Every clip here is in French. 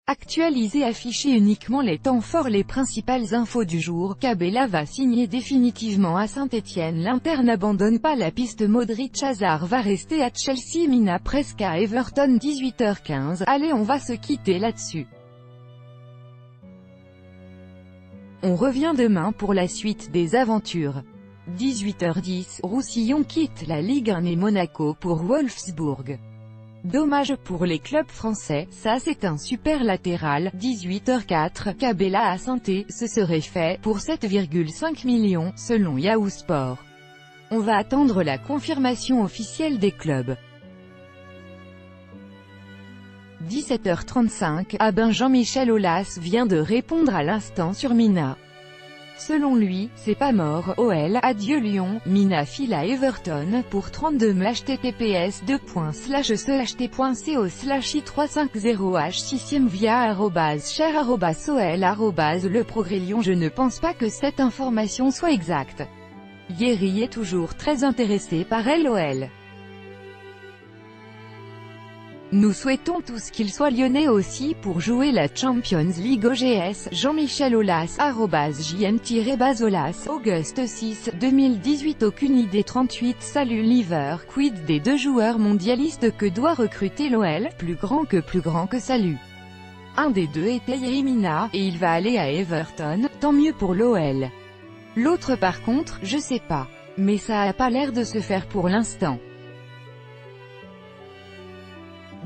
Actualiser, afficher uniquement les temps forts. Les principales infos du jour. Cabella va signer définitivement à Saint-Étienne. L'Inter n'abandonne pas la piste. Modric, Hazard va rester à Chelsea. Mina presque à Everton. 18h15. Allez, on va se quitter là-dessus. On revient demain pour la suite des aventures. 18h10. Roussillon quitte la Ligue 1 et Monaco pour Wolfsburg. Dommage pour les clubs français, ça c'est un super latéral. 18h04, Cabella à Saint-Étienne, ce serait fait pour 7,5 millions, selon Yahoo Sport. On va attendre la confirmation officielle des clubs. 17h35, Jean-Michel Aulas vient de répondre à l'instant sur Mina. Selon lui, c'est pas mort. OL, adieu Lyon, Mina file à Everton pour 32 m. https://cht.co/i350h6 via @cher@ol Le Progrès Lyon. Je ne pense pas que cette information soit exacte. Yeri est toujours très intéressé par LOL. Nous souhaitons tous qu'il soit lyonnais aussi pour jouer la Champions League. OGS, Jean-Michel Aulas, @jm-bazolas, Auguste 6, 2018. Aucune idée. 38. Salut Liver, quid des deux joueurs mondialistes que doit recruter l'OL, plus grand que salut. Un des deux était Yerry Mina, et il va aller à Everton, tant mieux pour l'OL. L'autre par contre, je sais pas. Mais ça a pas l'air de se faire pour l'instant.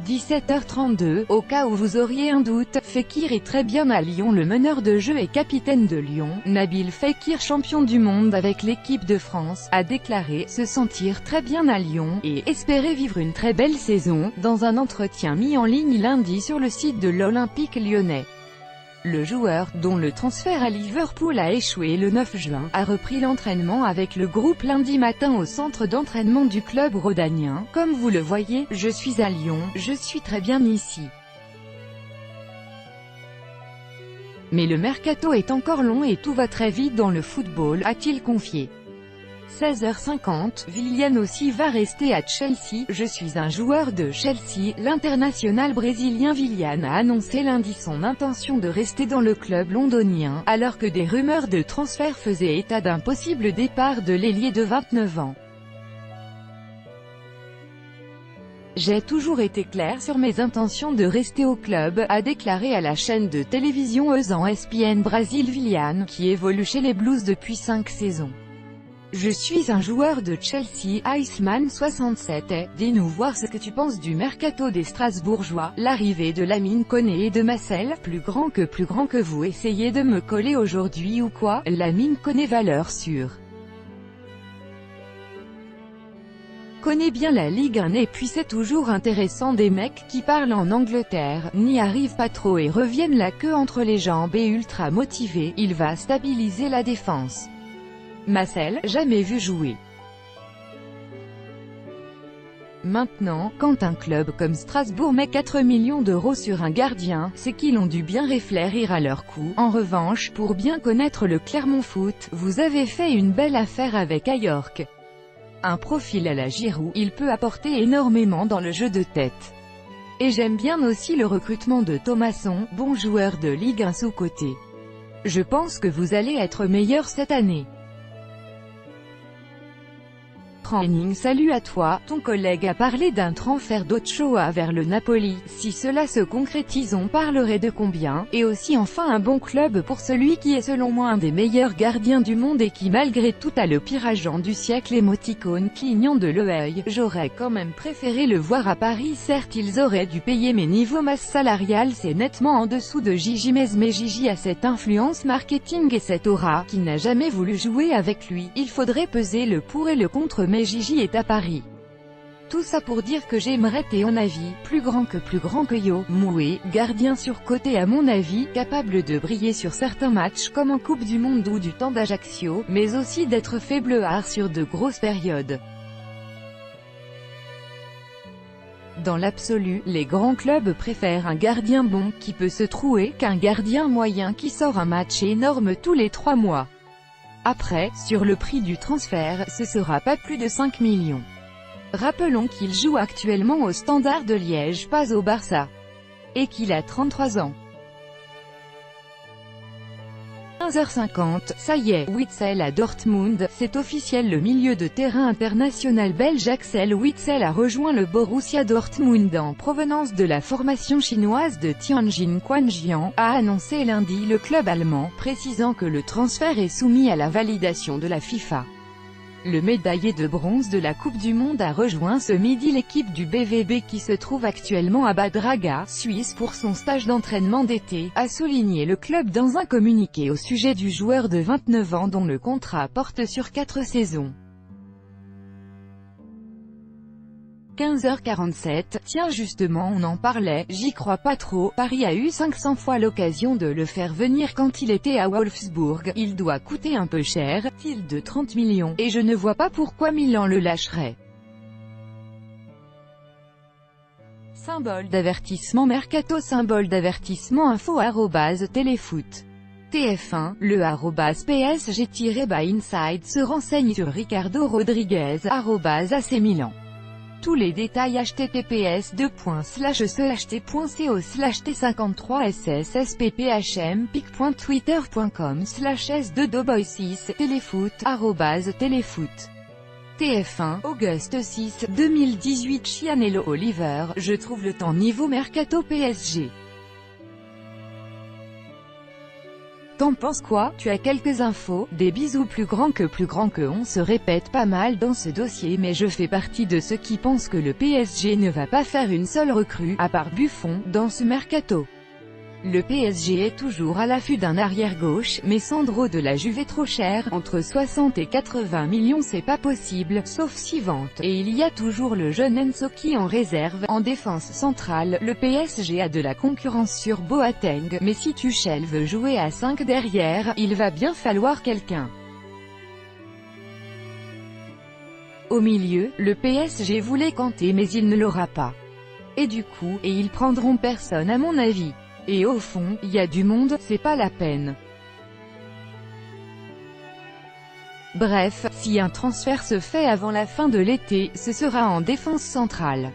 17h32, au cas où vous auriez un doute, Fekir est très bien à Lyon. Le meneur de jeu et capitaine de Lyon, Nabil Fekir, champion du monde avec l'équipe de France, a déclaré se sentir très bien à Lyon, et espérer vivre une très belle saison, dans un entretien mis en ligne lundi sur le site de l'Olympique lyonnais. Le joueur, dont le transfert à Liverpool a échoué le 9 juin, a repris l'entraînement avec le groupe lundi matin au centre d'entraînement du club rhodanien. Comme vous le voyez, je suis à Lyon, je suis très bien ici. Mais le mercato est encore long et tout va très vite dans le football, a-t-il confié. 16h50, Willian aussi va rester à Chelsea. Je suis un joueur de Chelsea. L'international brésilien Willian a annoncé lundi son intention de rester dans le club londonien, alors que des rumeurs de transfert faisaient état d'un possible départ de l'ailier de 29 ans. J'ai toujours été clair sur mes intentions de rester au club, a déclaré à la chaîne de télévision ESPN Brasil Willian, qui évolue chez les Blues depuis 5 saisons. Je suis un joueur de Chelsea. Iceman 67 est, dis-nous voir ce que tu penses du mercato des Strasbourgeois, l'arrivée de Lamine Koné et de Marcel, plus grand que vous. Essayez de me coller aujourd'hui ou quoi? Lamine Koné, valeur sûre. Connais bien la Ligue 1 et puis c'est toujours intéressant. Des mecs qui parlent en Angleterre, n'y arrivent pas trop et reviennent la queue entre les jambes et ultra motivés. Il va stabiliser la défense. Marcel, jamais vu jouer. Maintenant, quand un club comme Strasbourg met 4 millions d'euros sur un gardien, c'est qu'ils ont dû bien réfléchir à leur coup. En revanche, pour bien connaître le Clermont Foot, vous avez fait une belle affaire avec Ayork. Un profil à la Giroud, il peut apporter énormément dans le jeu de tête. Et j'aime bien aussi le recrutement de Thomasson, bon joueur de Ligue 1 sous-coté. Je pense que vous allez être meilleur cette année. Salut à toi, ton collègue a parlé d'un transfert d'Ochoa vers le Napoli. Si cela se concrétise, on parlerait de combien? Et aussi enfin un bon club pour celui qui est selon moi un des meilleurs gardiens du monde et qui malgré tout a le pire agent du siècle. Émoticône clignant de l'œil. J'aurais quand même préféré le voir à Paris. Certes ils auraient dû payer, mais niveau masse salariale c'est nettement en dessous de Gigi. Mais Gigi a cette influence marketing et cette aura, qui n'a jamais voulu jouer avec lui. Il faudrait peser le pour et le contre, mais Gigi est à Paris. Tout ça pour dire que j'aimerais Théon Avi, plus grand que Yo, Moué, gardien surcoté à mon avis, capable de briller sur certains matchs comme en Coupe du Monde ou du temps d'Ajaccio, mais aussi d'être faiblard sur de grosses périodes. Dans l'absolu, les grands clubs préfèrent un gardien bon, qui peut se trouer, qu'un gardien moyen qui sort un match énorme tous les 3 mois. Après, sur le prix du transfert, ce sera pas plus de 5 millions. Rappelons qu'il joue actuellement au Standard de Liège, pas au Barça. Et qu'il a 33 ans. 15h50, ça y est, Witsel à Dortmund, c'est officiel, le milieu de terrain international belge Axel Witsel a rejoint le Borussia Dortmund en provenance de la formation chinoise de Tianjin Quanjian, a annoncé lundi le club allemand, précisant que le transfert est soumis à la validation de la FIFA. Le médaillé de bronze de la Coupe du Monde a rejoint ce midi l'équipe du BVB qui se trouve actuellement à Bad Ragaz, Suisse pour son stage d'entraînement d'été, a souligné le club dans un communiqué au sujet du joueur de 29 ans dont le contrat porte sur 4 saisons. 15h47, tiens justement on en parlait, j'y crois pas trop, Paris a eu 500 fois l'occasion de le faire venir quand il était à Wolfsburg, il doit coûter un peu cher, il de 30 millions, et je ne vois pas pourquoi Milan le lâcherait. Symbole d'avertissement mercato, symbole d'avertissement info @téléfoot. TF1, le @PSG-by-inside se renseigne sur Ricardo Rodriguez, @AC Milan. Tous les détails https://t.co/t503ss.pphm.twitter.com/s2doboy6 téléfoot @téléfoot. TF1, Auguste 6, 2018 Chianello Oliver, je trouve le temps niveau mercato PSG. T'en penses quoi? Tu as quelques infos? Des bisous, plus grand que on se répète pas mal dans ce dossier mais je fais partie de ceux qui pensent que le PSG ne va pas faire une seule recrue, à part Buffon, dans ce mercato. Le PSG est toujours à l'affût d'un arrière-gauche, mais Sandro de la Juve est trop cher, entre 60 et 80 millions c'est pas possible, sauf si vente, et il y a toujours le jeune Enzo qui en réserve. En défense centrale, le PSG a de la concurrence sur Boateng, mais si Tuchel veut jouer à 5 derrière, il va bien falloir quelqu'un. Au milieu, le PSG voulait Kanté mais il ne l'aura pas. Et du coup, ils prendront personne à mon avis. Et au fond, il y a du monde, c'est pas la peine. Bref, si un transfert se fait avant la fin de l'été, ce sera en défense centrale.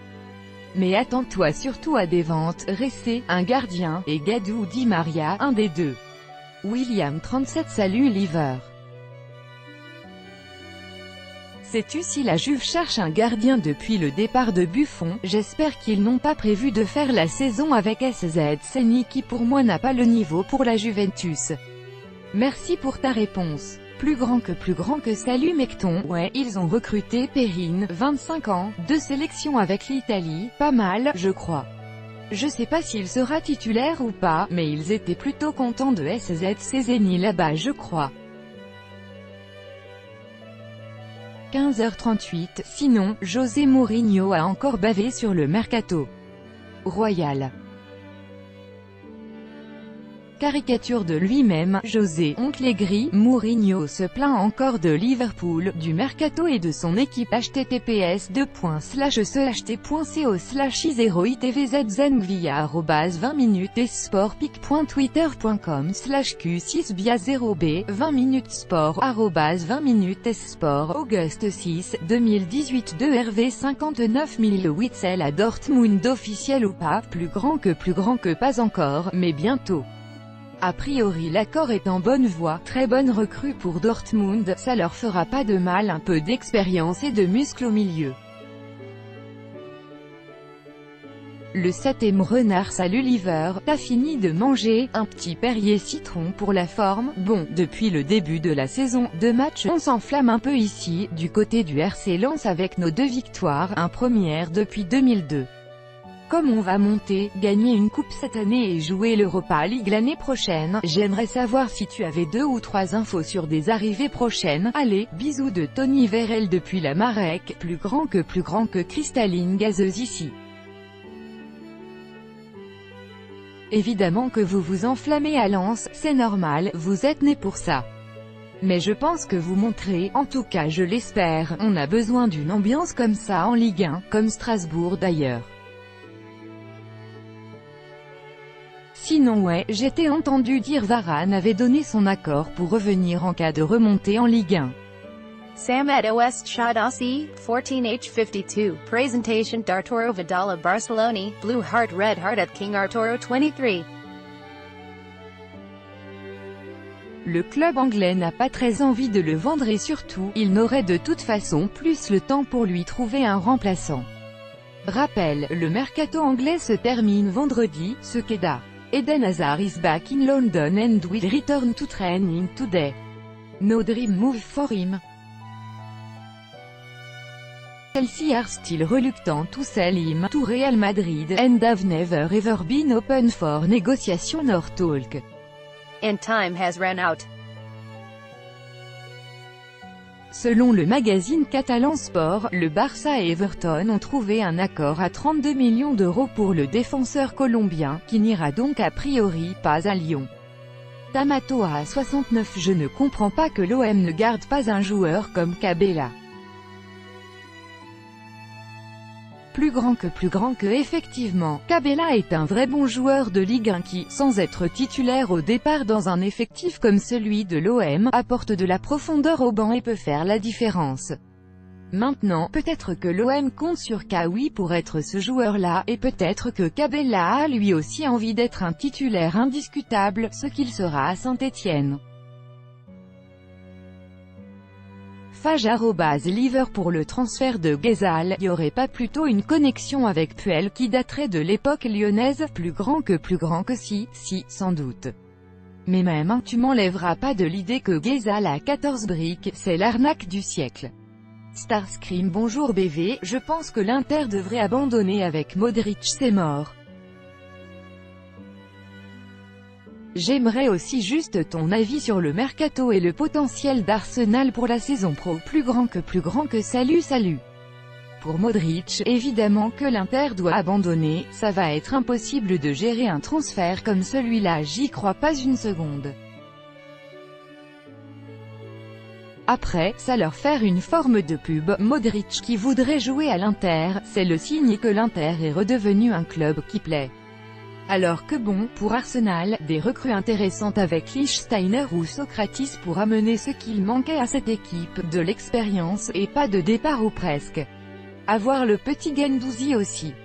Mais attends-toi surtout à des ventes, Ressé, un gardien, et Gadou Di Maria, un des deux. William 37 Salut Liver. Sais-tu si la Juve cherche un gardien depuis le départ de Buffon? J'espère qu'ils n'ont pas prévu de faire la saison avec SZ Senni qui pour moi n'a pas le niveau pour la Juventus. Merci pour ta réponse. Plus grand que salut Mecton. Ouais, ils ont recruté Perrine, 25 ans, 2 sélections avec l'Italie, pas mal, je crois. Je sais pas s'il sera titulaire ou pas, mais ils étaient plutôt contents de SZ Senni là-bas je crois. 15h38, sinon, José Mourinho a encore bavé sur le mercato royal. Caricature de lui-même, José Oncle Mourinho se plaint encore de Liverpool, du mercato et de son équipe. https://t.co/i0itvzzengvia 20minutes sportpic.twitter.com/q6bia0b 20 minutes sport 20 minutes sport. Auguste 6, 2018 2 RV 59 000 Witsel à Dortmund, officiel ou pas, plus grand que pas encore, mais bientôt. A priori l'accord est en bonne voie, très bonne recrue pour Dortmund, ça leur fera pas de mal, un peu d'expérience et de muscle au milieu. Le 7e renard Salut Liver, t'as fini de manger, un petit Perrier citron pour la forme? Bon, depuis le début de la saison, 2 matchs, on s'enflamme un peu ici, du côté du RC Lens avec nos 2 victoires, un première depuis 2002. Comme on va monter, gagner une coupe cette année et jouer l'Europa League l'année prochaine, j'aimerais savoir si tu avais 2 ou 3 infos sur des arrivées prochaines. Allez, bisous de Tony Vérel depuis la Marek, plus grand que cristalline gazeuse ici. Évidemment que vous vous enflammez à Lens, c'est normal, vous êtes né pour ça. Mais je pense que vous montrez, en tout cas je l'espère, on a besoin d'une ambiance comme ça en Ligue 1, comme Strasbourg d'ailleurs. Sinon ouais, j'étais entendu dire Varane avait donné son accord pour revenir en cas de remontée en Ligue 1. Sam at Oest Shadasi, 14H52, Presentation d'Arturo Vidal Barcelona, Blue Heart Red Heart at King Arturo 23. Le club anglais n'a pas très envie de le vendre et surtout, il n'aurait de toute façon plus le temps pour lui trouver un remplaçant. Rappel, le mercato anglais se termine vendredi, ce qu'Eda. Eden Hazard is back in London and will return to training today. No dream move for him. Chelsea are still reluctant to sell him to Real Madrid and have never ever been open for negotiation or talk. And time has run out. Selon le magazine catalan Sport, le Barça et Everton ont trouvé un accord à 32 millions d'euros pour le défenseur colombien, qui n'ira donc a priori pas à Lyon. Tamato à 69. Je ne comprends pas que l'OM ne garde pas un joueur comme Cabella. Plus grand que effectivement, Cabella est un vrai bon joueur de Ligue 1 qui, sans être titulaire au départ dans un effectif comme celui de l'OM, apporte de la profondeur au banc et peut faire la différence. Maintenant, peut-être que l'OM compte sur Kawi pour être ce joueur-là, et peut-être que Cabella a lui aussi envie d'être un titulaire indiscutable, ce qu'il sera à Saint-Étienne. Liver pour le transfert de Ghezal, y aurait pas plutôt une connexion avec Puel qui daterait de l'époque lyonnaise, plus grand que si, sans doute. Mais même, tu m'enlèveras pas de l'idée que Ghezal à 14 briques, c'est l'arnaque du siècle. Starscream bonjour BV, je pense que l'Inter devrait abandonner avec Modric, c'est mort. J'aimerais aussi juste ton avis sur le mercato et le potentiel d'Arsenal pour la saison pro. Plus grand que salut. Pour Modric, évidemment que l'Inter doit abandonner, ça va être impossible de gérer un transfert comme celui-là, j'y crois pas une seconde. Après, ça leur faire une forme de pub. Modric qui voudrait jouer à l'Inter, c'est le signe que l'Inter est redevenu un club qui plaît. Alors que bon, pour Arsenal, des recrues intéressantes avec Lichtsteiner ou Socrates pour amener ce qu'il manquait à cette équipe, de l'expérience, et pas de départ ou presque. Avoir le petit Guendouzi aussi.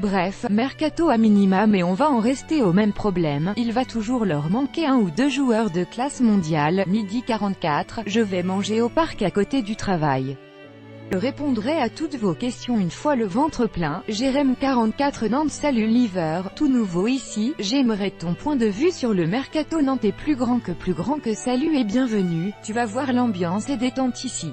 Bref, mercato à minima mais on va en rester au même problème, il va toujours leur manquer un ou deux joueurs de classe mondiale. Midi 44, je vais manger au parc à côté du travail. Je répondrai à toutes vos questions une fois le ventre plein. Jérém 44 Nantes. Salut Liver, tout nouveau ici, j'aimerais ton point de vue sur le mercato nantais. Plus grand que salut et bienvenue, tu vas voir l'ambiance est détente ici.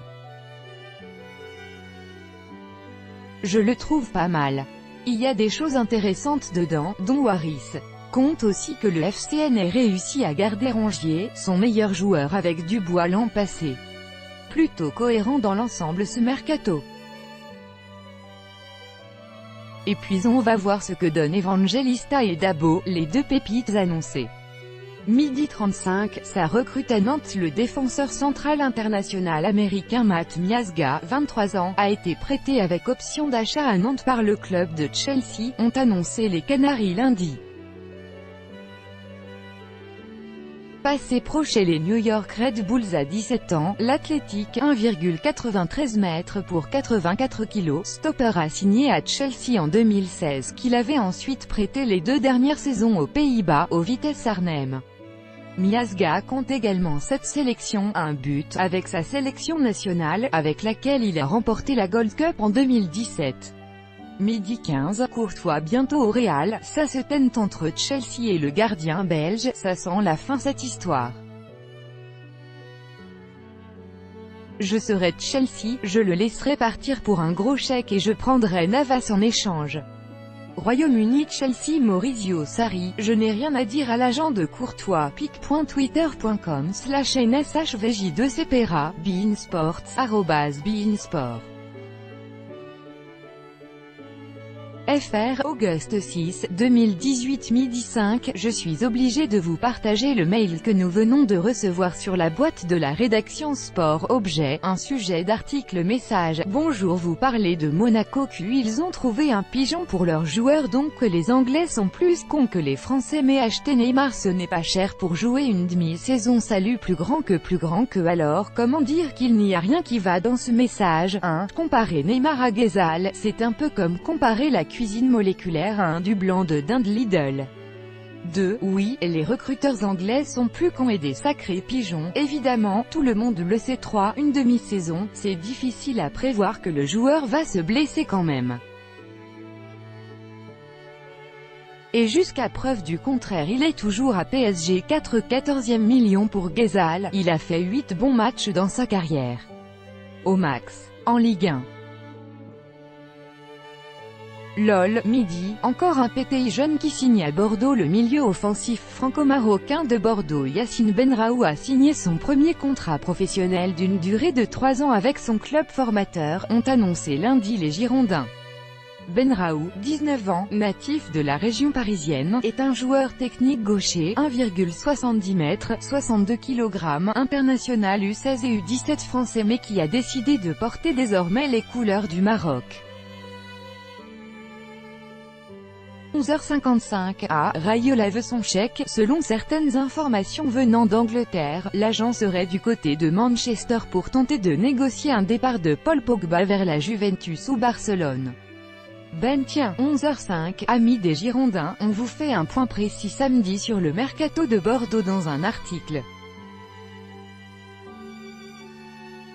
Je le trouve pas mal. Il y a des choses intéressantes dedans, dont Waris. Compte aussi que le FCN ait réussi à garder Rongier, son meilleur joueur avec Dubois l'an passé. Plutôt cohérent dans l'ensemble ce mercato. Et puis on va voir ce que donnent Evangelista et Dabo, les deux pépites annoncées. Midi 35, ça recrute à Nantes. Le défenseur central international américain Matt Miazga, 23 ans, a été prêté avec option d'achat à Nantes par le club de Chelsea, ont annoncé les Canaries lundi. Passé pro chez les New York Red Bulls à 17 ans, l'Athletic, 1,93 m pour 84 kg, stopper a signé à Chelsea en 2016, qu'il avait ensuite prêté les 2 dernières saisons aux Pays-Bas, au Vitesse Arnhem. Miazga compte également 7 sélections, un but, avec sa sélection nationale, avec laquelle il a remporté la Gold Cup en 2017. Midi 15, Courtois bientôt au Real, ça se tente entre Chelsea et le gardien belge, ça sent la fin cette histoire. Je serais Chelsea, je le laisserai partir pour un gros chèque et je prendrai Navas en échange. Royaume-Uni Chelsea Maurizio Sarri, je n'ai rien à dire à l'agent de Courtois. pic.twitter.com/nshvj2cepera, beINSPORTS, @beINSPORT. FR, Auguste 6, 2018 midi 5, je suis obligé de vous partager le mail que nous venons de recevoir sur la boîte de la rédaction Sport Objet, un sujet d'article message. Bonjour, vous parlez de Monaco Q, ils ont trouvé un pigeon pour leurs joueurs, donc que les Anglais sont plus cons que les Français, mais acheter Neymar ce n'est pas cher pour jouer une demi-saison. Salut plus grand que alors, comment dire qu'il n'y a rien qui va dans ce message, hein? Comparer Neymar à Ghezal, c'est un peu comme comparer la cuisine moléculaire à un du blanc de dinde Lidl. 2. Oui, les recruteurs anglais sont plus cons et des sacrés pigeons, évidemment, tout le monde le sait. 3. Une demi-saison, c'est difficile à prévoir que le joueur va se blesser quand même. Et jusqu'à preuve du contraire il est toujours à PSG. 4. 14e million pour Ghezal, il a fait 8 bons matchs dans sa carrière. Au max. En Ligue 1. LOL, midi, encore un PTI jeune qui signe à Bordeaux. Le milieu offensif franco-marocain de Bordeaux Yacine Benraou a signé son premier contrat professionnel d'une durée de 3 ans avec son club formateur, ont annoncé lundi les Girondins. Benraou, 19 ans, natif de la région parisienne, est un joueur technique gaucher, 1,70 m, 62 kg, international U16 et U17 français mais qui a décidé de porter désormais les couleurs du Maroc. 11h55, Rayola veut son chèque. Selon certaines informations venant d'Angleterre, l'agent serait du côté de Manchester pour tenter de négocier un départ de Paul Pogba vers la Juventus ou Barcelone. Tiens, 11h05, amis des Girondins, on vous fait un point précis samedi sur le mercato de Bordeaux dans un article.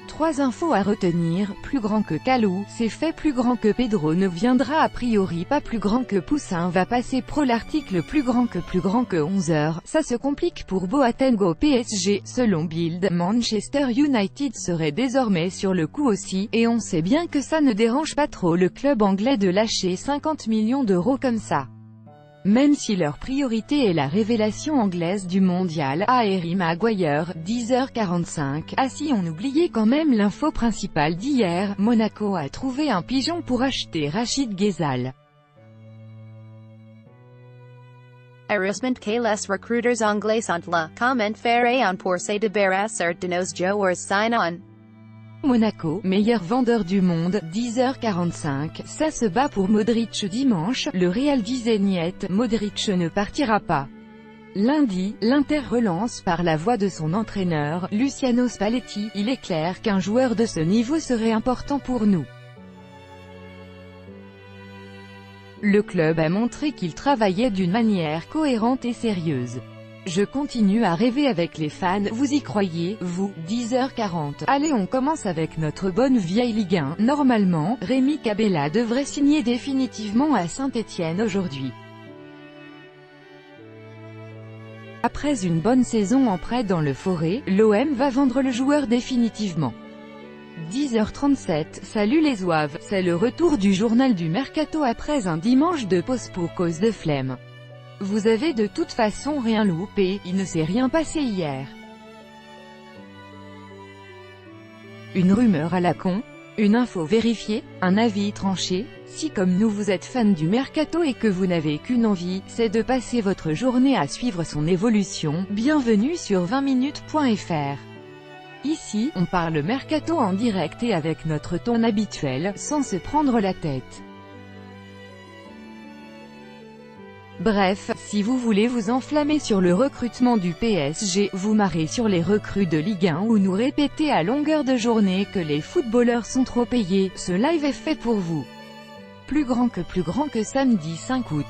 3 infos à retenir, plus grand que Kalou, c'est fait. Plus grand que Pedro ne viendra a priori pas. Plus grand que Poussin va passer pro. L'article plus grand que 11h, ça se complique pour Boateng au PSG, selon Bild. Manchester United serait désormais sur le coup aussi, et on sait bien que ça ne dérange pas trop le club anglais de lâcher 50 millions d'euros comme ça. Même si leur priorité est la révélation anglaise du mondial, Harry Maguire, 10h45. Ah si on oubliait quand même l'info principale d'hier, Monaco a trouvé un pigeon pour acheter Rachid Ghezal. Harassment que les recruteurs anglais sont là. Comment faire on pour se débarrasser de nos joueurs sign-on. Monaco, meilleur vendeur du monde, 10h45, ça se bat pour Modric dimanche, le Real disait niet, Modric ne partira pas. Lundi, l'Inter relance par la voix de son entraîneur, Luciano Spalletti, il est clair qu'un joueur de ce niveau serait important pour nous. Le club a montré qu'il travaillait d'une manière cohérente et sérieuse. Je continue à rêver avec les fans, vous y croyez, vous, 10h40. Allez on commence avec notre bonne vieille Ligue 1. Normalement, Rémi Cabella devrait signer définitivement à Saint-Étienne aujourd'hui. Après une bonne saison en prêt dans le Forêt, l'OM va vendre le joueur définitivement. 10h37, salut les zouaves, c'est le retour du journal du Mercato après un dimanche de pause pour cause de flemme. Vous avez de toute façon rien loupé, il ne s'est rien passé hier. Une rumeur à la con? Une info vérifiée? Un avis tranché? Si comme nous vous êtes fan du Mercato et que vous n'avez qu'une envie, c'est de passer votre journée à suivre son évolution, bienvenue sur 20minutes.fr. Ici, on parle Mercato en direct et avec notre ton habituel, sans se prendre la tête. Bref, si vous voulez vous enflammer sur le recrutement du PSG, vous marrer sur les recrues de Ligue 1 ou nous répéter à longueur de journée que les footballeurs sont trop payés, ce live est fait pour vous. Plus grand que samedi 5 août.